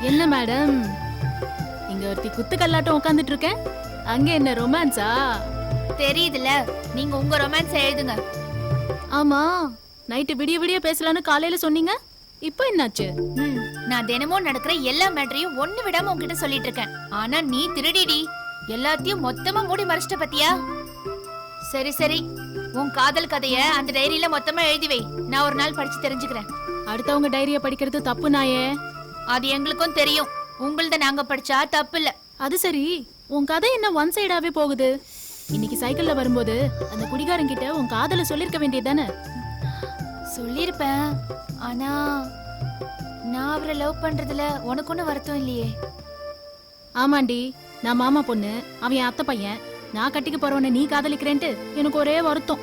என்ன மேடம், இங்க ஒருத்தி குத்து கல்லாட்டம் உட்காந்துட்டு இருக்கேன். அங்க என்ன ரொமான்ஸா? தெரியுதுல, நீங்க உங்க ரொமான்ஸ் எழுதுங்க. ஆமா, நைட்டு விடிய விடிய பேசலான்னு காலையில சொன்னீங்க. இப்போ என்னாச்சு? நான் தினமும் நடக்கிற எல்லா மேட்டரையும் ஒண்ணு விடாம உன்கிட்ட சொல்லிட்டு இருக்கேன். ஆனா நீ திருடிடி, எல்லாத்தையும் மொத்தமா மூடி மறைச்சிட்ட பத்தியா? சரி சரி, உன் காதல் கதைய அந்த டைரியில மொத்தமா எழுதி வை. நான் ஒரு நாள் படிச்சு தெரிஞ்சுக்கிறேன். அடுத்தவங்க டைரிய படிக்கிறது தப்பு நாயே. அது எங்களுக்கும் தெரியும். உங்களத நாங்க படிச்சா தப்பு இல்ல. அது சரி, உன் கதை என்ன ஒன் சைடாவே போகுது? இன்னைக்கு சைக்கிள்ல வரும்போது அந்த குடிகாரன் கிட்ட உன் காதல சொல்லிருக்க வேண்டியதானே? சொல்லிருப்பேன், ஆனா நான் அவரை லவ் பண்றதுல உனக்கு ஒன்னும் வருத்தம் இல்லையே. ஆமாண்டி, நான் மாமா பொண்ணு, அவன் என் அத்தை பையன். நான் கட்டிக்க போறவன நீ காதலிக்கிறேன்ட்டு எனக்கு ஒரே வருத்தம்.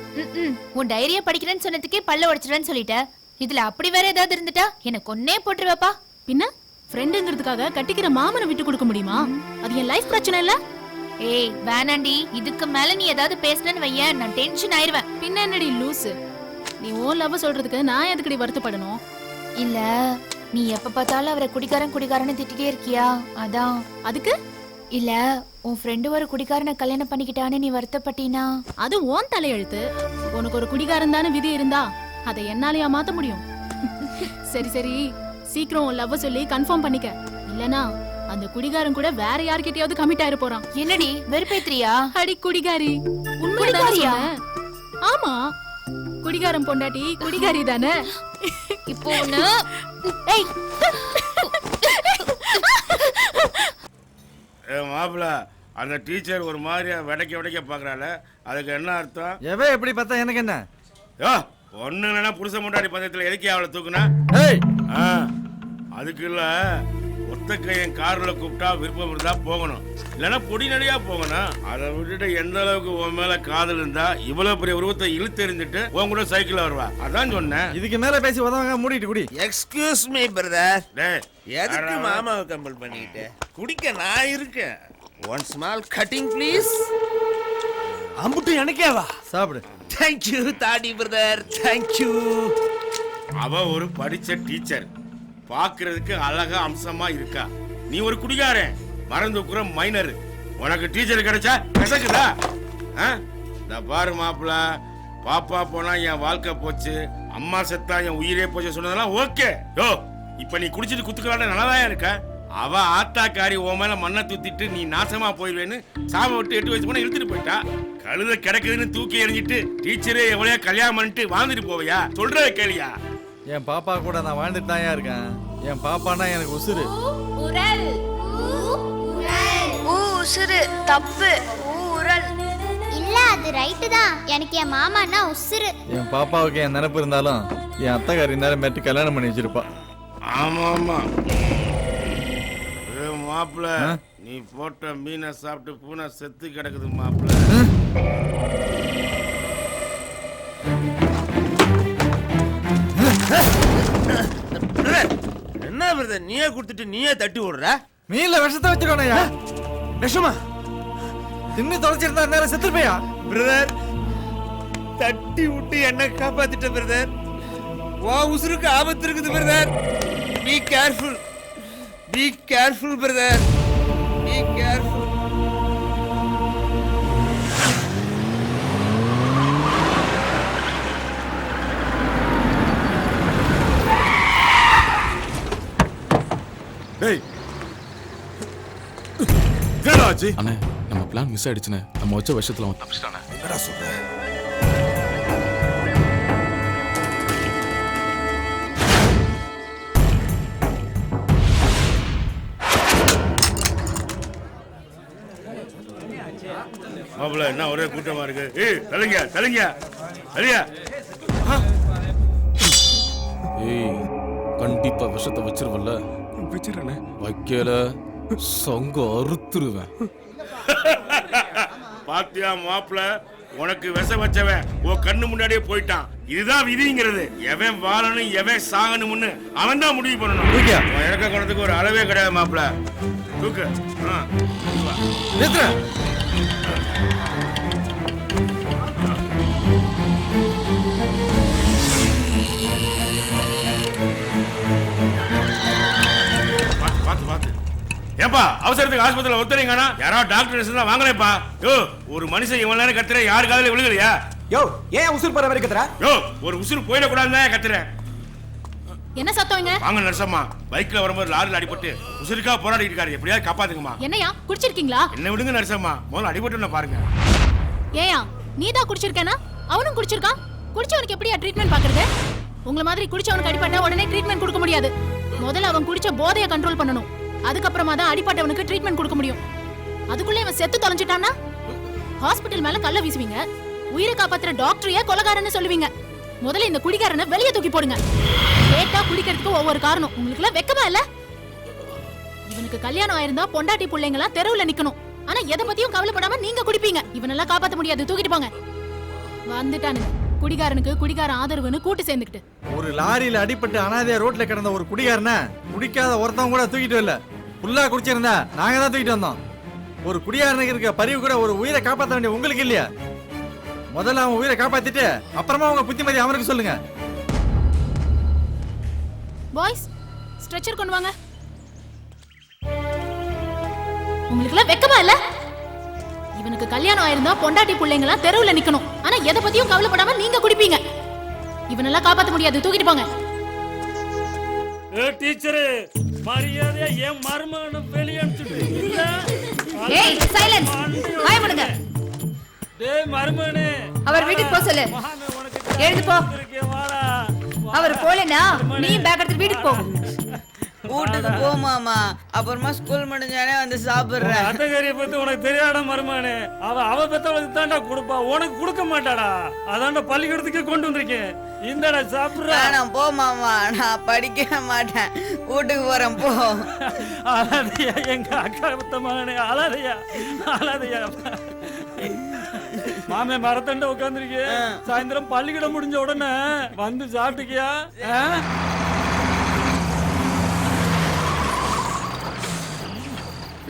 உன் டைரிய படிக்கிறேன்னு சொன்னதுக்கே பல்ல உடைச்சிடுவேன்னு சொல்லிட்ட. இதுல அப்படி வேற ஏதாவது இருந்துட்டா எனக்கு ஒன்னே போட்டுருவேப்பா. பின்ன ஃப்ரெண்டுங்கிறதுக்காக கட்டிக்கிற மாமனை விட்டு கொடுக்க முடியுமா? அது என் லைஃப் பிரச்சனை இல்ல. ஏய் வேணாண்டி, இதுக்கு மேல நீ ஏதாவது பேசணும்னு வையேன், நான் டென்ஷன் ஆயிருவேன். பின்ன என்னடி லூசு, நீ ஓ லவ் சொல்றதுக்கு நான் எதுக்கடி வருத்தப்படணும்? இல்ல, நீ எப்ப பார்த்தாலும் அவரை குடிகாரன்னு திட்டிட்டே இருக்கியா, அதான். அதுக்கு இல்ல, உன் ஃப்ரெண்டு ஒரு குடிகாரனை கல்யாணம் பண்ணிக்கிட்டான்னு நீ வருத்தப்பட்டினா? அது ஓன் தலையெழுத்து. உனக்கு ஒரு குடிகாரன் தானே விதி இருந்தா அதை என்னாலயா மாத்த முடியும்? சரி சரி, சீக்கிரம் உன் லவ் சொல்லி கன்ஃபார்ம் பண்ணிக்க. இல்லனா அந்த குடிகாரன் கூட வேற யார்கிட்டயாவது கமிட் ஆயிர போறான். என்னடி வெறுப்பேத்திரியா? அடி குடிகாரி, குடிகாரியா? ஆமா, குடிகாரன் பொண்டாட்டி குடிகாரி தானே. இப்போ ஒண்ணு. ஏய் மாப்பிள்ள, அந்த டீச்சர் ஒரு மாதிரியா விடைக்க பாக்குறாள், அதுக்கு என்ன அர்த்தம்? எவ எப்படி பார்த்தா எனக்கு என்ன? யோ, ஒண்ணு இல்லைன்னா புருஷ முன்னாடி பந்தயத்தில் எதுக்கே அவளை தூக்குனா? அதுக்கு இல்ல, ஒத்த கையன் கார்ல கூப்பிட்டா விருப்பம் இருந்தா போகணும், இல்லைன்னா பொடி நடிகா போகணும். அதை விட்டுட்டு எந்த அளவுக்கு உன் மேல காதல் இருந்தா இவ்வளவு பெரிய உருவத்தை இழுத்தெறிஞ்சிட்டு உன் கூட சைக்கிள்ல வருவா? அதான் சொன்னேன். இதுக்கு மேல பேசி உதவங்க, மூடிட்டு குடி. எக்ஸ்கியூஸ் மீ பிரதர், டேய், எதுக்கு மாமாவை கம்பல் பண்ணிட்டு? குடிக்க நான் இருக்கேன். One small cutting please. அம்புட்டு எனக்கேவா? சாப்பிடு. தேங்க்யூ தாடி பிரதர், தேங்க்யூ. அவ ஒரு படிச்ச டீச்சர், பாக்குறதுக்கு அழகா அம்சமா இருக்கா. நீ ஒரு குடிகாரன், மறந்துக்குற மைனர். உனக்கு டீச்சர் கிடைச்சா கசக்குதா? இந்த பாரு மாப்பிள்ள, பாப்பா போனா என் வாழ்க்கை போச்சு, அம்மா செத்தா என் உயிரே போச்சு சொன்னதெல்லாம் ஓகே. யோ, இப்ப நீ குடிச்சிட்டு குத்துக்கலாட நல்லாதான் இருக்க. அவ ஆத்தாக்காரி உன் மேல மண்ணை தூத்திட்டு நீ நாசமா போயிடுவேன்னு சாம விட்டு 8 வயசு போனா இழுத்துட்டு போயிட்டா. கழுத கிடக்குதுன்னு தூக்கி எறிஞ்சிட்டு டீச்சரே எவ்வளோ கல்யாணம் பண்ணிட்டு வாழ்ந்துட்டு போவையா? சொல்றத கேளியா? என் பாப்பா கூட நான் வாழ்ந்துட்டு தான் இருக்கேன். என் பாப்பானா எனக்கு உசுரு. உசுரு தப்பு, உரல் இல்ல, அது ரைட்டு தான். எனக்கு என் மாமான்னா உசுரு. என் பாப்பாவுக்கு என் நினைப்பு இருந்தாலும் என் அத்தைக்காரி நேரம் மேட்டு கல்யாணம் பண்ணி வச்சிருப்பா. ஆமா ஆமா மாப்பிள்ள, நீ போட்ட மீனை சாப்பிட்டு பூனை செத்து கிடக்குது மாப்பிள்ள. என்ன பிரதர், நீயே கொடுத்துட்டு நீயே தட்டி விடுற? மீன்ல விஷத்தை வச்சிருக்கோனையா? விஷமா தின்னு தொலைச்சிருந்தா நேரம் செத்துருப்பையா? பிரதர், தட்டி விட்டு என்ன காப்பாத்திட்ட பிரதர். வா, உசுருக்கு ஆபத்து இருக்குது brother. Be careful, be careful brother, be careful. டேய், என்னடா ஆச்சு? அண்ணே, நம்ம பிளான் மிஸ் ஆயிடுச்சுனே. நம்ம வச்ச விஷயத்துல அவன் தப்பிச்சிட்டானே. என்னடா சொல்ற? மாப்பிள்ள, என்ன ஒரே கூட்டமா இருக்கு? ஏய், தள்ளுங்க தள்ளுங்க தள்ளியா. ஏய், கண்டிப்பா விஷத்தை வச்சிருவல்ல? வச்சிருக்கேன். வைக்கல சங்க அறுத்துருவேன். பாத்தியா மாப்பிள்ள, உனக்கு விஷ வச்சவன் உன் கண்ணு முன்னாடியே போயிட்டான். இதுதான் விதிங்கிறது. எவன் வாழணும் எவன் சாகணும்னு அவன் தான் முடிவு பண்ணணும். இறக்க குணத்துக்கு ஒரு அளவே கிடையாது மாப்பிள்ள. தூக்கு. ஏப்பா அவசரத்துக்கு ஆஸ்பத்திரியில ஒருத்தரீங்கன்னா யாராவது டாக்டர் தான் வாங்கலேப்பா. யோ ஒரு மனுஷன் இவ்வளவு நேரம் கத்துற யாரு காதுல விழுகலையா? யோ ஏன் உசுர் போற மாதிரி கத்துற? யோ ஒரு உசுறு போயிடக்கூடாதுன்னு கத்துறேன். என்ன சத்தம்ங்க? வாங்க நர்சம்மா, பைக்ல வரும்போது லாரில அடிபட்டு உசுருக்கா போராடிட்டு இருக்காரு, எப்படியாவது காப்பாத்துங்கம்மா. என்னையா குடிச்சிருக்கீங்களா? என்ன விடுங்க நர்சம்மா, முதல்ல அடிபட்டு பாருங்க. ஏயா நீதான் குடிச்சிருக்கேனா? அவனும் குடிச்சிருக்கான். குடிச்சவனுக்கு எப்படியா ட்ரீட்மெண்ட் பாக்குறது? உங்கள மாதிரி குடிச்சவனுக்கு அடிபட்டா உடனே ட்ரீட்மெண்ட் கொடுக்க முடியாது. முதல்ல அவன் குடிச்ச போதையை கண்ட்ரோல் பண்ணணும். அதுக்கப்புறமா தான் அடிபட்டவனுக்கு ட்ரீட்மெண்ட் கொடுக்க முடியும். அதுக்குள்ள இவன் செத்து தொலைஞ்சிட்டான்னா ஹாஸ்பிடல் மேல கல்ல வீசுவீங்க. உயிரை காப்பாத்துற டாக்டரையே கொலைகாரன்னு சொல்லுவீங்க. முதல்ல இந்த குடிகாரனை வெளியே தூக்கி போடுங்க. கேட்டா குடிக்கிறதுக்கு ஒவ்வொரு காரணம். உங்களுக்கு எல்லாம் வெக்கமா இல்ல? இவனுக்கு கல்யாணம் ஆயிருந்தா பொண்டாட்டி பிள்ளைங்களா தெருவுல நிக்கணும். ஆனா எதை பத்தியும் கவலைப்படாம நீங்க குடிப்பீங்க. இவனெல்லாம் காப்பாத்த முடியாது, தூக்கிட்டு போங்க. வந்துட்டானுங்க குடிகாரனுக்கு குடிகார ஆதரவுன்னு கூட்டு சேர்ந்துக்கிட்டு. ஒரு லாரியில அடிபட்டு அனாதையா ரோட்ல கிடந்த ஒரு குடிகாரனை குடிக்காத ஒருத்தவங்க கூட தூக்கிட்டு வரல. ஃபுல்லா குடிச்சிருந்தா நாங்க தான் தூக்கிட்டு வந்தோம். ஒரு குடிகாரனுக்கு இருக்க பரிவு கூட ஒரு உயிரை காப்பாற்ற வேண்டிய உங்களுக்கு இல்லையா? முதல்ல அவன் உயிரை காப்பாத்திட்டு அப்புறமா அவங்க புத்திமதி அவனுக்கு சொல்லுங்க. பாய்ஸ் ஸ்ட்ரெச்சர் கொண்டு வாங்க. உங்களுக்கு எல்லாம் வெக்கமா இல்ல? இவனுக்கு கல்யாணம் ஆயிருந்தா பொண்டாட்டி பிள்ளைங்களா தெருவுல நிக்கணும். ஆனா எதை பத்தியும் கவலைப்படாம நீங்க குடிப்பீங்க. இவனெல்லாம் காப்பாத்த முடியாது, தூக்கிட்டு போங்க. டீச்சரு மரியாதையா என் மருமகனை வெளியே அனுப்பிச்சுட்டு இல்ல. ஏய் சைலன்ஸ், வாய மூடுங்க. டேய் மருமகனே, அவர் வீட்டுக்கு போக சொல்லு. எழுந்து போ. அவர் போலனா நீ பேக் எடுத்து வீட்டுக்கு போ. வீட்டுக்கு போ மாமா, அப்புறமா ஸ்கூல் முடிஞ்சானே வந்து சாப்பிடுறேன். அத்தகாரிய பத்தி உனக்கு தெரியாடா மருமகனே. அவ பெத்தவளுக்கு தாண்டா கொடுப்பா, உனக்கு கொடுக்க மாட்டாடா. அதான்டா பள்ளிக்கூடத்துக்கே கொண்டு வந்திருக்கேன். இந்தடா சாப்பிடுற. நான் போ மாமா, நான் படிக்க மாட்டேன், வீட்டுக்கு போறேன் போ. அழாதையா எங்க அக்கா பத்த மகனே, அழாதையா அழாதையா. மாமே மரத்தண்ட உட்காந்துருக்கே. சாயந்தரம் பள்ளிக்கூடம் முடிஞ்ச உடனே வந்து சாப்பிட்டுக்கியா?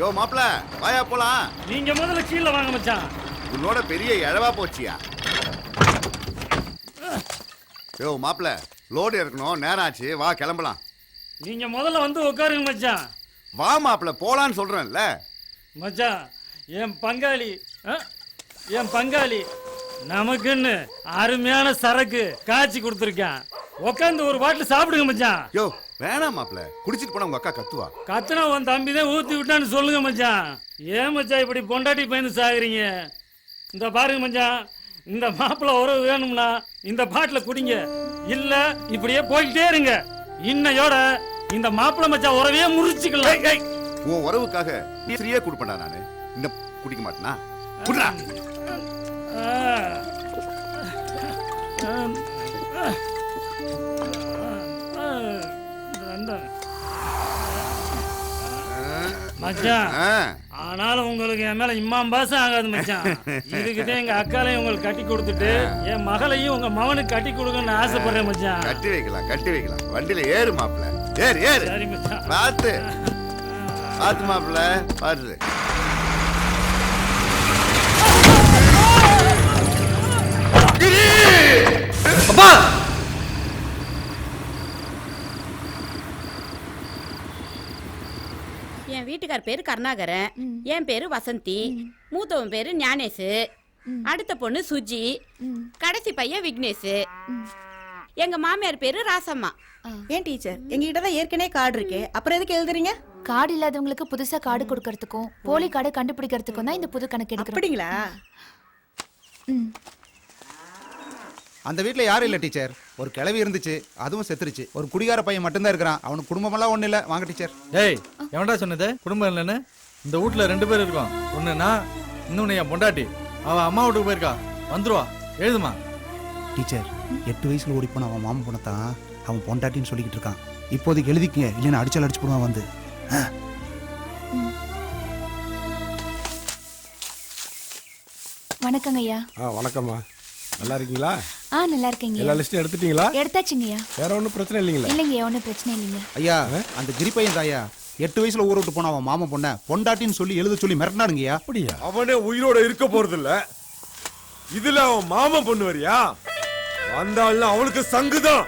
யோ மாப்ள வாயா போலாம். நீங்க முதல்ல கீழே வாங்க மச்சான். உன்னோட பெரிய இழவா போச்சியா? யோ மாப்ள லோடு இறக்கணும், நேரம் ஆச்சு, வா கிளம்பலாம். நீங்க முதல்ல வந்து உட்காருங்க மச்சான். வா மாப்ள போலான்னு சொல்றேன்ல. மச்சான் என் பங்காளி நமக்குன்னு அருமையான சரக்கு காய்ச்சி கொடுத்துருக்கான். உட்காந்து ஒரு பாட்டில் சாப்பிடுங்க மச்சான். யோ வேணாம் மாப்ள, குடிச்சிட்டு போனா உங்க அக்கா கத்துவா. கத்துனா உன் தம்பி தான் ஊத்தி விட்டான்னு சொல்லுங்க மச்சான். ஏன் மச்சான் இப்படி பொண்டாட்டி பயந்து சாகுறீங்க? இந்த பாருங்க மச்சான், இந்த மாப்பிள்ள உறவு வேணும்னா இந்த பாட்டில குடிங்க, இல்ல இப்படியே போயிட்டே இருங்க. இன்னையோட இந்த மாப்பிள்ள மச்சான் உறவையே முறிச்சுக்கலாம். உன் உறவுக்காக நீ ஃப்ரீயா குடுப்பேன்டா நானு. இந்த குடிக்க மாட்டேனா? குடுறா. மச்சான் ஆனாலும் உங்களுக்கு என் மேல இம்மாம் பாசம் ஆகாது மச்சான். இதுக்குதான் எங்க அக்காலையும் உங்களுக்கு கட்டி கொடுத்துட்டு என் மகளையும் உங்க மகனுக்கு கட்டி கொடுக்கணும்னு ஆசைப்படுறேன் மச்சான். கட்டி வைக்கலாம். வண்டியில ஏறு மாப்ள, ஏறு. சரி மச்சான். பாத்து மாப்ள, பாத்து. அப்பா என் வீட்டுக்கார் பேரு கருணாகரன், என் பேரு வசந்தி, மூத்தவன் பேரு ஞானேஷ், அடுத்த பொண்ணு சுஜி, கடைசி பையன் விக்னேஷ். எங்க மாமியார் பேரு ராசம்மா. ஏன் டீச்சர், எங்ககிட்ட தான் ஏற்கனவே கார்டு இருக்கே, அப்புறம் எதுக்கு எழுதுறீங்க? கார்டு இல்லாதவங்களுக்கு புதுசா கார்டு கொடுக்கறதுக்கும் போலி கார்டு கண்டுபிடிக்கிறதுக்கும் தான் இந்த புது கணக்கு எடுக்கிறோம். அப்படிங்களா? அந்த வீட்ல யாரும் இல்ல டீச்சர். ஒரு கிழவி இருந்துச்சு, அதுவும் செத்துருச்சு. ஒரு குடிகார பையன் மட்டும்தான் இருக்கிறான். அவனுக்கு குடும்பமெல்லாம் ஒண்ணு இல்ல. வாங்க டீச்சர். டேய் எவன்டா சொன்னது குடும்பம் இல்லைன்னு? இந்த வீட்ல 2 பேர் இருக்கோம். ஒண்ணுனா இன்னொன்னு என் பொண்டாட்டி. அவ அம்மா வீட்டுக்கு போயிருக்கா, வந்துருவா. எழுதுமா. டீச்சர் 8 வயசுல ஓடி போன அவன் மாமன் பொண்ணத்தான் அவன் பொண்டாட்டின்னு சொல்லிக்கிட்டு இருக்கான். இப்போதைக்கு எழுதிக்கங்க, இல்லைன்னா அடிச்சு போடுவான் வந்து. வணக்கங்க ஐயா. வணக்கம்மா, நல்லா இருக்கீங்களா? நல்லா இருக்கீங்க. எல்லா லிஸ்டும் எடுத்துட்டீங்களா? எடுத்தாச்சுங்கய்யா. வேற ஒன்றும் பிரச்சனை இல்லைங்களா? இல்லைங்கய்யா, ஒன்றும் பிரச்சனை இல்லைங்க. ஐயா அந்த கிரி பையன் தாயா 8 வயசுல ஊற விட்டு போன அவன் மாமன் பொண்ண பொண்டாட்டின்னு சொல்லி எழுத சொல்லி மிரட்டினாடுங்கய்யா. அப்படியா? அவனே உயிரோட இருக்க போறது இல்ல, இதுல அவன் மாமன் பொண்ணு வரியா? வந்தாலும் அவனுக்கு சங்குதான்.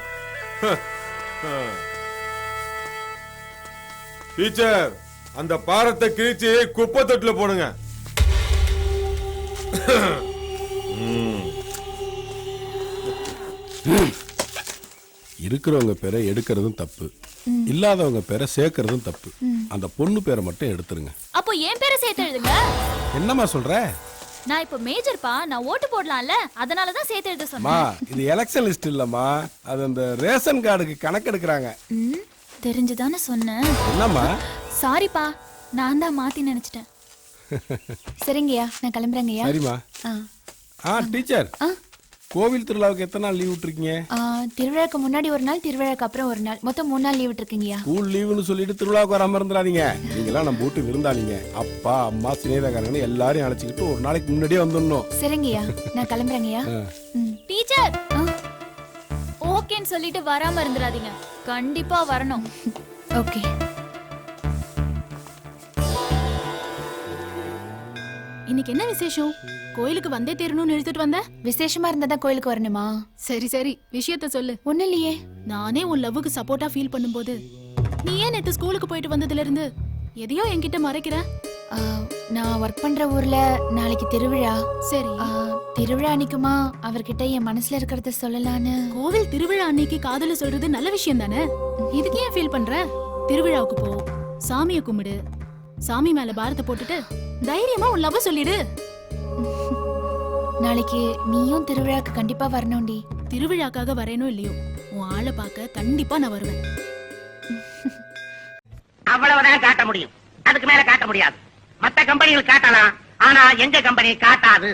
டீச்சர் அந்த பாரத்தை கிழிச்சு குப்பை தொட்டில போடுங்க. இருக்கிறவங்க பேரை எடுக்கிறதும் தப்பு, இல்லாதவங்க பேரை சேர்க்கறதும் தப்பு. அந்த பொண்ணு பேரை மட்டும் எடுத்துருங்க. அப்போ என் பேரை சேர்த்து எழுதுங்க. என்னம்மா சொல்ற? நான் இப்ப மேஜர்ப்பா, நான் ஓட்டு போடலாம்ல, அதனாலதான் சேர்த்து எழுத மா, சொன்னேன். இது எலெக்ஷன் லிஸ்ட் இல்லம்மா, அது அந்த ரேஷன் கார்டுக்கு கணக்கு எடுக்கிறாங்க. தெரிஞ்சுதானே சொன்னேன். என்னம்மா? சாரிப்பா, நான் தான் மாத்தி நினைச்சிட்டேன். சரிங்கய்யா, நான் கிளம்புறேங்கய்யா. சரிம்மா. டீச்சர், கோவில் திருவிழாவுக்கு எத்தனை நாள் லீவ் விட்டுருக்கீங்க? திருவிழாக்கு முன்னாடி ஒரு நாள், திருவிழாக்கு அப்புறம் ஒரு நாள், மொத்தம் 3 நாள் லீவ் விட்டுருக்கீங்கய்யா. ஸ்கூல் லீவுன்னு சொல்லிட்டு திருவிழாவுக்கு வராம இருந்துடாதீங்க. நீங்களாம் நம்ம வீட்டு விருந்தாளிங்க. அப்பா அம்மா சிநேகிதக்காரங்க எல்லாரையும் அழைச்சிக்கிட்டு ஒரு நாளைக்கு முன்னாடியே வந்துடணும். சரிங்கய்யா, நான் கிளம்புறேங்கய்யா. டீச்சர் ஓகேன்னு சொல்லிட்டு வராம இருந்துடாதீங்க, கண்டிப்பா வரணும். ஓகே. இன்னைக்கு என்ன விசேஷம்? கோயிலுக்கு வந்தே தீரணும்னு எழுதிட்டு வந்த? விசேஷமா இருந்தா கோயிலுக்கு வரணுமா? சரி சரி, விஷயத்த சொல்லு. ஒண்ணு இல்லையே. நானே உன் லவ்வுக்கு சப்போர்ட்டா ஃபீல் பண்ணும்போது நீ ஏன் நேத்து ஸ்கூலுக்கு போயிட்டு வந்ததுல இருந்து எதையோ என்கிட்ட மறைக்கிற? நான் ஒர்க் பண்ற ஊர்ல நாளைக்கு திருவிழா. சரி, திருவிழா அன்னைக்குமா அவர்கிட்ட என் மனசுல இருக்கிறத சொல்லலான்னு. கோவில் திருவிழா அன்னைக்கு காதல சொல்றது நல்ல விஷயம் தானே, இதுக்கு ஏன் ஃபீல் பண்ற? திருவிழாவுக்கு போ, சாமியை கும்பிடு, சாமி மேல பாரத்தை போட்டுட்டு தைரியமா உன் லவ் சொல்லிடு. நாளைக்கு நீயும் திருவிழாக்கு கண்டிப்பா வரணும்டி. திருவிழாக்காக வரேனோ இல்லையோ, உன் ஆளை பார்க்க கண்டிப்பா நான் வருவேன். அவ்வளவுதான் காட்ட முடியும், அதுக்கு மேல காட்ட முடியாது. மத்த கம்பெனிகள் காட்டலாம், ஆனா எங்க கம்பெனி காட்டாது.